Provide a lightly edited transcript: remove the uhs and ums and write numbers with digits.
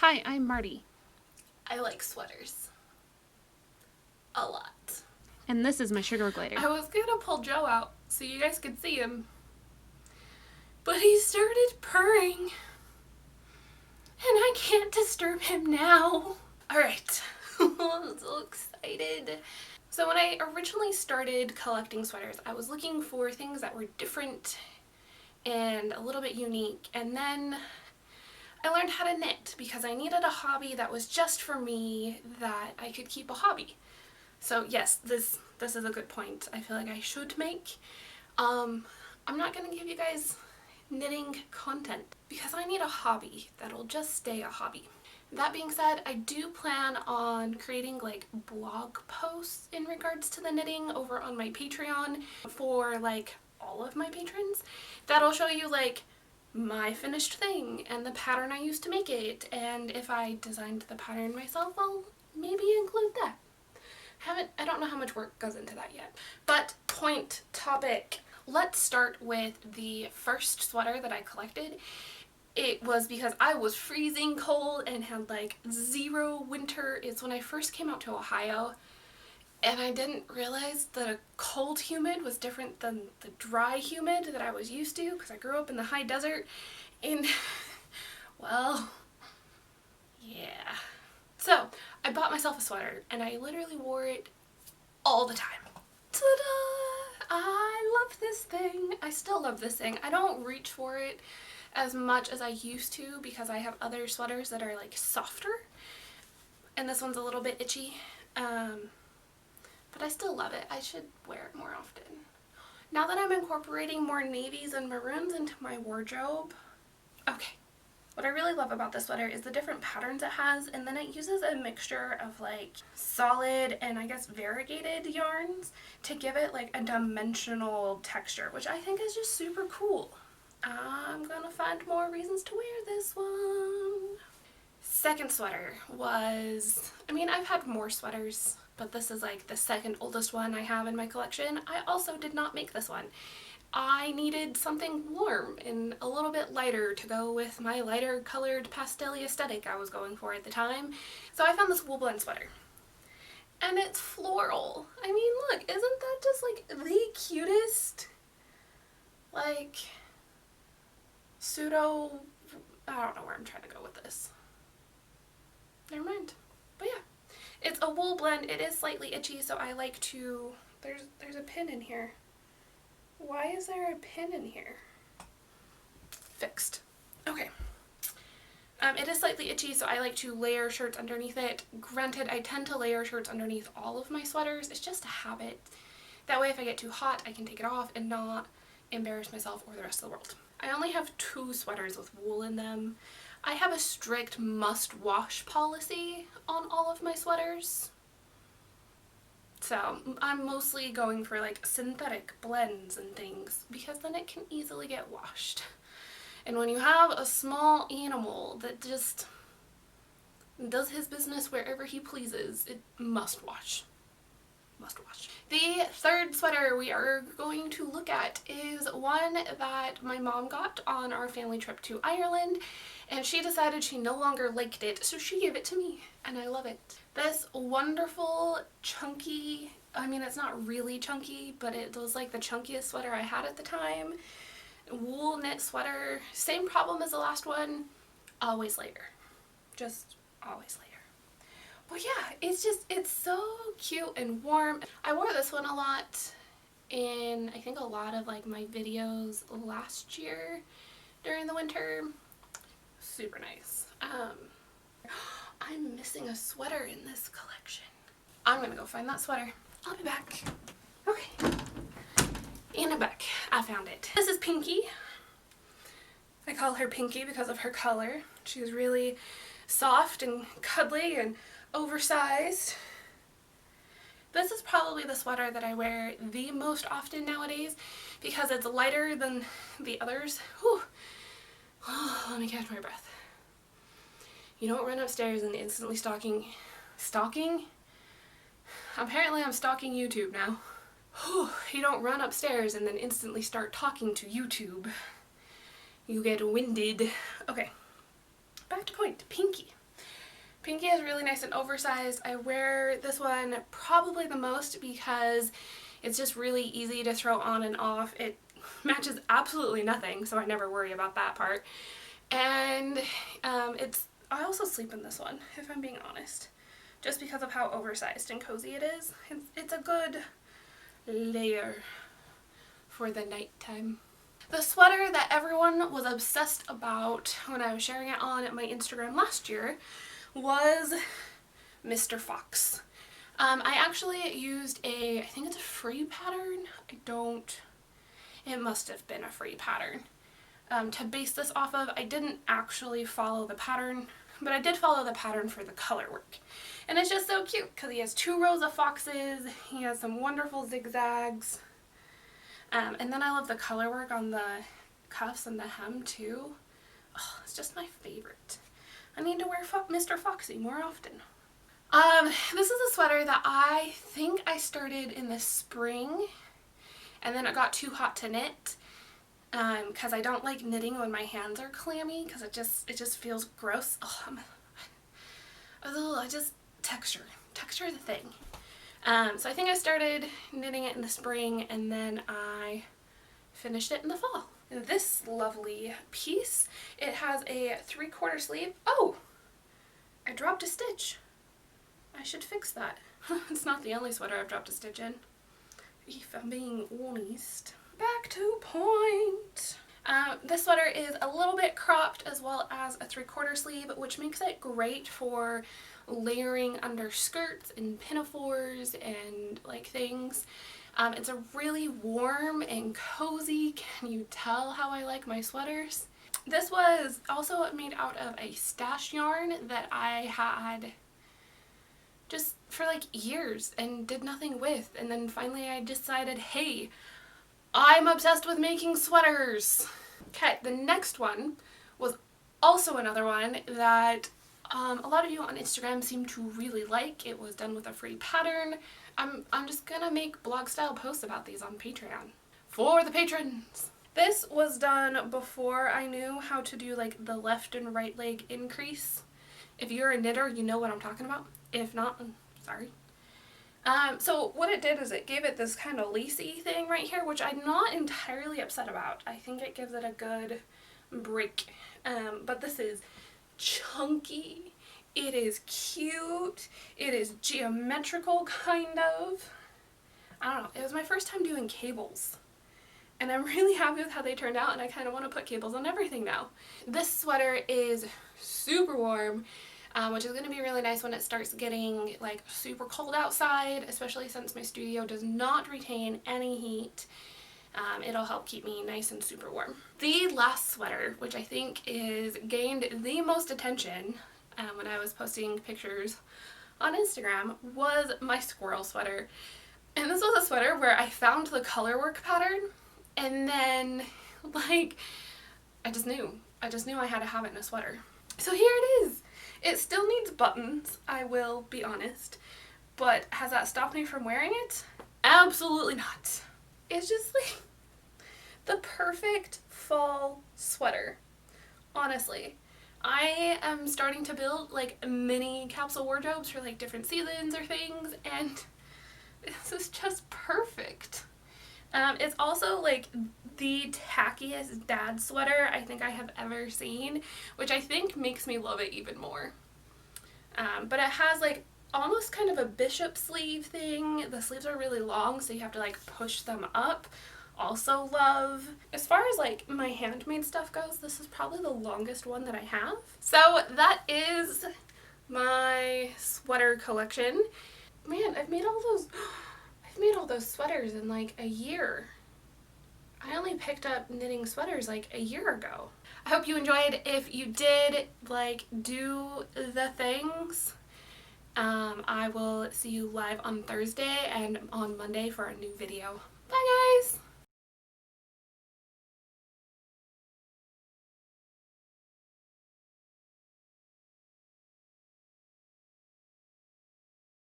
Hi, I'm Marty, I like sweaters. A lot. and this is my sugar glider. I was gonna pull Joe out so you guys could see him, but he started purring, and I can't disturb him now. Alright, I'm so excited. So when I originally started collecting sweaters, I was looking for things that were different and a little bit unique, and then I learned how to knit because I needed a hobby that was just for me, that I could keep a hobby. So yes, this is a good point I feel like I should make. I'm not gonna give you guys knitting content because I need a hobby that'll just stay a hobby. That being said, I do plan on creating like blog posts in regards to the knitting over on my Patreon for like all of my patrons. That'll show you like my finished thing and the pattern I used to make it, and if I designed the pattern myself, I'll maybe include that. I don't know how much work goes into that yet. But topic. Let's start with the first sweater that I collected. It was because I was freezing cold and had like zero winter. It's when I first came out to Ohio, and I didn't realize that a cold humid was different than the dry humid that I was used to because I grew up in the high desert. And well, yeah. So I bought myself a sweater and I literally wore it all the time. Ta-da! I love this thing. I still love this thing. I don't reach for it as much as I used to because I have other sweaters that are like softer, and this one's a little bit itchy, but I still love it. I should wear it more often. Now that I'm incorporating more navies and maroons into my wardrobe. Okay. What I really love about this sweater is the different patterns it has, and then it uses a mixture of like solid and I guess variegated yarns to give it like a dimensional texture, which I think is just super cool. I'm gonna find more reasons to wear this one. Second sweater was, I mean, I've had more sweaters, but this is like the second oldest one I have in my collection. I also did not make this one. I needed something warm and a little bit lighter to go with my lighter colored pastel-y aesthetic I was going for at the time. So I found this wool blend sweater. And it's floral. I mean, look, isn't that just like the cutest, like, pseudo, I don't know where I'm trying to go with this. Never mind. But yeah, it's a wool blend. It is slightly itchy, so I like to, there's a pin in here. Why is there a pin in here? Fixed. Okay. It is slightly itchy, so I like to layer shirts underneath it. Granted, I tend to layer shirts underneath all of my sweaters. It's just a habit. That way if I get too hot, I can take it off and not embarrass myself or the rest of the world. I only have 2 sweaters with wool in them. I have a strict must-wash policy on all of my sweaters. So I'm mostly going for like synthetic blends and things because then it can easily get washed. And when you have a small animal that just does his business wherever he pleases, it must wash. Must wash. The third sweater we are going to look at is one that my mom got on our family trip to Ireland, and she decided she no longer liked it, so she gave it to me, and I love it. This wonderful chunky, I mean it's not really chunky, but it was like the chunkiest sweater I had at the time. Wool knit sweater, same problem as the last one, always layer. Just always layer. But yeah, it's so cute and warm. I wore this one a lot in, I think, a lot of like my videos last year during the winter. Super nice. I'm missing a sweater in this collection. I'm gonna go find that sweater. I'll be back. Okay. And I'm back. I found it. This is Pinky. I call her Pinky because of her color. She's really soft and cuddly and oversized. This is probably the sweater that I wear the most often nowadays because it's lighter than the others. Whew. Oh, let me catch my breath. You don't run upstairs and instantly stalking? Apparently I'm stalking YouTube now. Whew. You don't run upstairs and then instantly start talking to YouTube. You get winded. Okay, back to point. Pinky. Pinky is really nice and oversized. I wear this one probably the most because it's just really easy to throw on and off. It matches absolutely nothing, so I never worry about that part. And I also sleep in this one, if I'm being honest, just because of how oversized and cozy it is. It's a good layer for the nighttime. The sweater that everyone was obsessed about when I was sharing it on my Instagram last year was Mr. Fox. I actually used I think it's a free pattern. It must have been a free pattern to base this off of. I didn't actually follow the pattern, but I did follow the pattern for the color work. And it's just so cute because he has 2 rows of foxes, he has some wonderful zigzags, and then I love the color work on the cuffs and the hem too. Oh, it's just my favorite. I need to wear Mr. Foxy more often. This is a sweater that I think I started in the spring, and then it got too hot to knit because I don't like knitting when my hands are clammy because it just feels gross. Texture is a thing. So I think I started knitting it in the spring and then I finished it in the fall. This lovely piece, it has a 3/4 sleeve. Oh, I dropped a stitch. I should fix that. It's not the only sweater I've dropped a stitch in, if I'm being honest. Back to point. This sweater is a little bit cropped as well as a 3/4 sleeve, which makes it great for layering under skirts and pinafores and like things. It's a really warm and cozy. Can you tell how I like my sweaters? This was also made out of a stash yarn that I had just for like years and did nothing with, and then finally I decided, hey, I'm obsessed with making sweaters. Okay, the next one was also another one that a lot of you on Instagram seem to really like. It was done with a free pattern. I'm just gonna make blog style posts about these on Patreon for the patrons. This was done before I knew how to do like the left and right leg increase. If you're a knitter, you know what I'm talking about. If not, I'm sorry. So what it did is it gave it this kind of lacy thing right here, which I'm not entirely upset about. I think it gives it a good break. But this is chunky. It is cute. It is geometrical, kind of. I don't know. It was my first time doing cables. And I'm really happy with how they turned out, and I kind of want to put cables on everything now. This sweater is super warm, which is going to be really nice when it starts getting like super cold outside, especially since my studio does not retain any heat. It'll help keep me nice and super warm. The last sweater, which I think is gained the most attention when I was posting pictures on Instagram, was my squirrel sweater. And this was a sweater where I found the color work pattern, and then like I just knew I had to have it in a sweater. So here it is. It still needs buttons, I will be honest, but has that stopped me from wearing it? Absolutely not. It's just like the perfect fall sweater, honestly. I am starting to build like mini capsule wardrobes for like different seasons or things, and this is just perfect. It's also like the tackiest dad sweater I think I have ever seen, which I think makes me love it even more. But it has like almost kind of a bishop sleeve thing. The sleeves are really long, so you have to like push them up. Also love. As far as like my handmade stuff goes, this is probably the longest one that I have. So that is my sweater collection. Man, I've made all those sweaters in like a year. I only picked up knitting sweaters like a year ago. I hope you enjoyed. If you did, like, do the things. I will see you live on Thursday and on Monday for a new video. Bye guys!